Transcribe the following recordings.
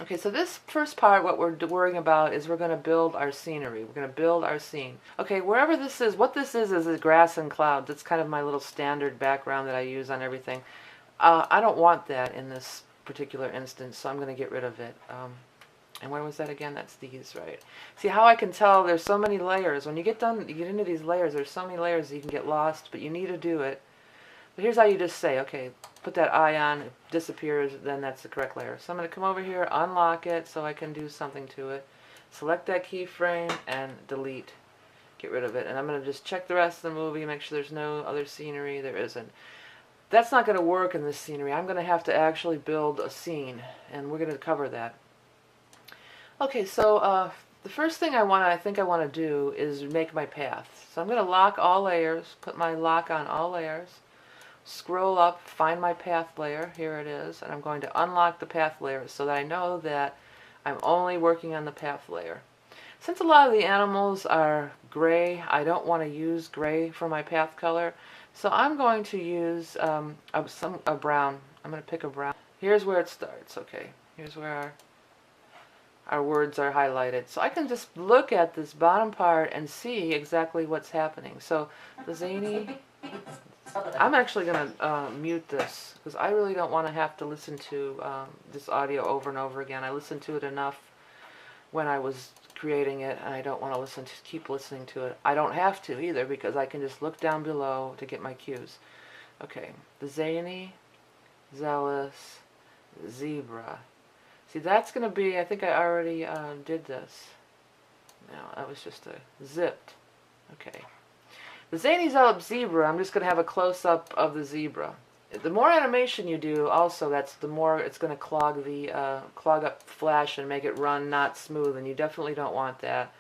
Okay, so this first part, what we're worrying about is we're going to build our scenery. We're going to build our scene. Okay, wherever this is, what this is the grass and clouds. It's kind of my little standard background that I use on everything. I don't want that in this particular instance, so I'm going to get rid of it. And where was that again? That's these, right? See how I can tell there's so many layers. When you get done, you get into these layers, there's so many layers that you can get lost, but you need to do it. But here's how you just say, okay, put that eye on, it disappears, then that's the correct layer. So I'm going to come over here, unlock it so I can do something to it. Select that keyframe and delete. Get rid of it. And I'm going to just check the rest of the movie, make sure there's no other scenery. There isn't. That's not going to work in this scenery. I'm going to have to actually build a scene, and we're going to cover that. Okay, so the first thing I think I want to do is make my path. So I'm going to lock all layers, put my lock on all layers. Scroll up, find my path layer, here it is, and I'm going to unlock the path layer so that I know that I'm only working on the path layer. Since a lot of the animals are gray, I don't want to use gray for my path color, so I'm going to use a brown. I'm going to pick a brown. Here's where it starts, okay. Here's where our words are highlighted. So I can just look at this bottom part and see exactly what's happening. So the zany... I'm actually going to mute this because I really don't want to have to listen to this audio over and over again. I listened to it enough when I was creating it, and I don't want to keep listening to it. I don't have to either because I can just look down below to get my cues. Okay, the zany, zealous, zebra. See, that's going to be, I think I already did this. No, that was just a zipped. Okay. The zany zealous zebra, I'm just going to have a close-up of the zebra. The more animation you do, also, that's the more it's going to clog up Flash and make it run not smooth, and you definitely don't want that.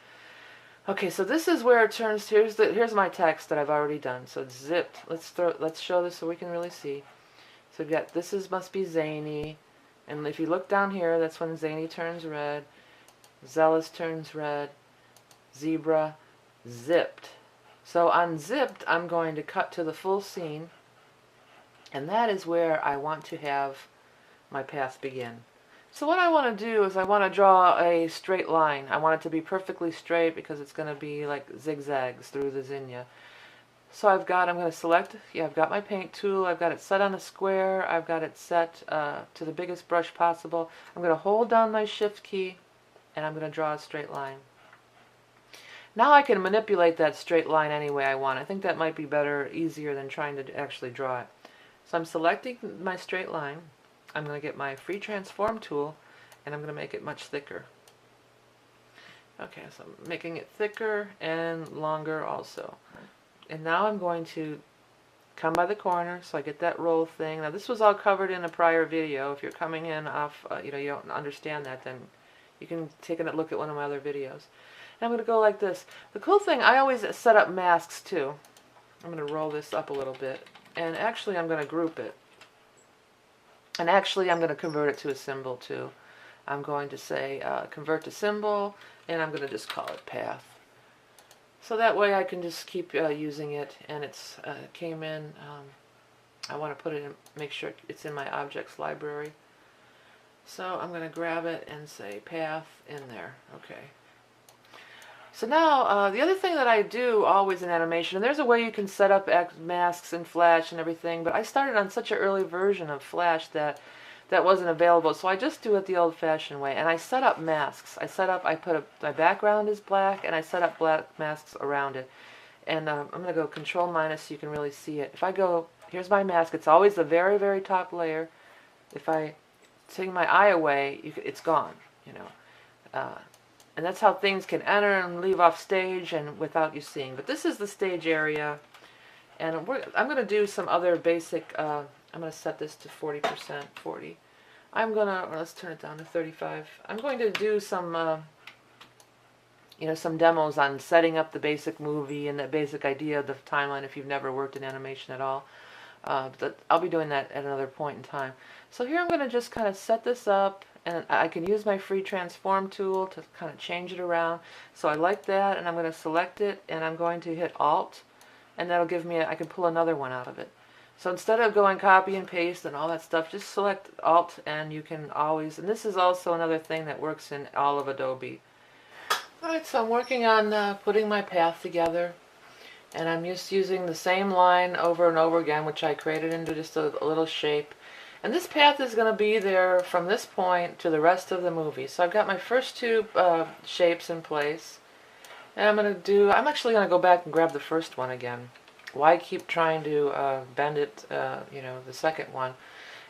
Okay, so this is where it turns. Here's my text that I've already done. So it's zipped. Let's show this so we can really see. So we've got must be zany, and if you look down here, that's when zany turns red, zealous turns red, zebra, zipped. So on zipped, I'm going to cut to the full scene, and that is where I want to have my path begin. So what I want to do is I want to draw a straight line. I want it to be perfectly straight because it's going to be like zigzags through the zinnia. So I'm going to select, I've got my paint tool, I've got it set on a square, I've got it set to the biggest brush possible. I'm going to hold down my shift key, and I'm going to draw a straight line. Now I can manipulate that straight line any way I want. I think that might be better, easier than trying to actually draw it. So I'm selecting my straight line. I'm going to get my free transform tool, and I'm going to make it much thicker. Okay, so I'm making it thicker and longer also. And now I'm going to come by the corner so I get that roll thing. Now this was all covered in a prior video. If you're coming in off, you don't understand that, then you can take a look at one of my other videos. I'm going to go like this. The cool thing, I always set up masks too. I'm going to roll this up a little bit. And actually I'm going to group it. And actually I'm going to convert it to a symbol too. I'm going to say convert to symbol, and I'm going to just call it path. So that way I can just keep using it, and it's came in. I want to put it in, make sure it's in my objects library. So I'm going to grab it and say path in there. Okay. So now, the other thing that I do always in animation, and there's a way you can set up masks in Flash and everything, but I started on such an early version of Flash that wasn't available, so I just do it the old-fashioned way, and I set up masks. My background is black, and I set up black masks around it. And I'm going to go Control minus so you can really see it. If I go, here's my mask, it's always the very, very top layer. If I take my eye away, it's gone, and that's how things can enter and leave off stage and without you seeing. But this is the stage area, and I'm going to do some other basic. I'm going to set this to 40%, 40. Let's turn it down to 35. I'm going to do some, some demos on setting up the basic movie and the basic idea of the timeline if you've never worked in animation at all. But I'll be doing that at another point in time. So here I'm going to just kind of set this up. And I can use my free transform tool to kind of change it around. So I like that, and I'm going to select it, and I'm going to hit Alt, and that'll give me I can pull another one out of it. So instead of going copy and paste and all that stuff, just select Alt, and you can always, and this is also another thing that works in all of Adobe. Alright, so I'm working on putting my path together, and I'm just using the same line over and over again, which I created into just a little shape. And this path is going to be there from this point to the rest of the movie. So I've got my first two shapes in place, and I'm actually going to go back and grab the first one again. Why keep trying to bend it, the second one?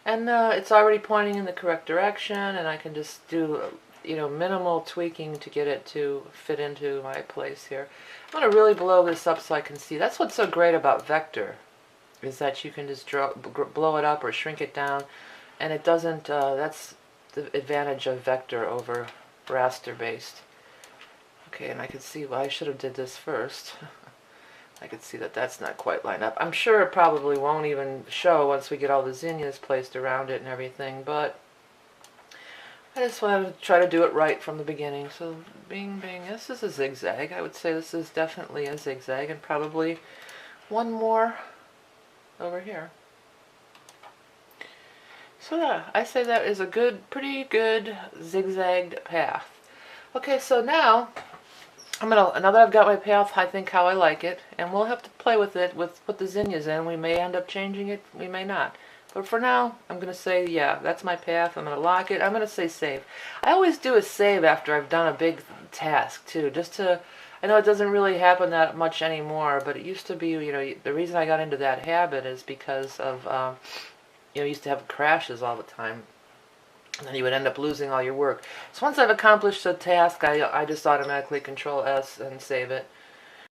And it's already pointing in the correct direction, and I can just do, minimal tweaking to get it to fit into my place here. I'm going to really blow this up so I can see. That's what's so great about vector, is that you can just blow it up or shrink it down, and it doesn't, that's the advantage of vector over raster based. Okay, and I can see, well, I should have did this first. I can see that that's not quite lined up. I'm sure it probably won't even show once we get all the zinnias placed around it and everything, but I just want to try to do it right from the beginning. So bing, bing, this is a zigzag. I would say this is definitely a zigzag, and probably one more over here. So yeah, I say that is a pretty good zigzagged path. Okay, so now now that I've got my path, I think how I like it, and we'll have to play with it, put the zinnias in. We may end up changing it, we may not. But for now, I'm going to say, yeah, that's my path. I'm going to lock it. I'm going to say save. I always do a save after I've done a big task, too, just to, I know it doesn't really happen that much anymore, but it used to be, the reason I got into that habit is because of, I used to have crashes all the time. And then you would end up losing all your work. So once I've accomplished a task, I just automatically Control S and save it.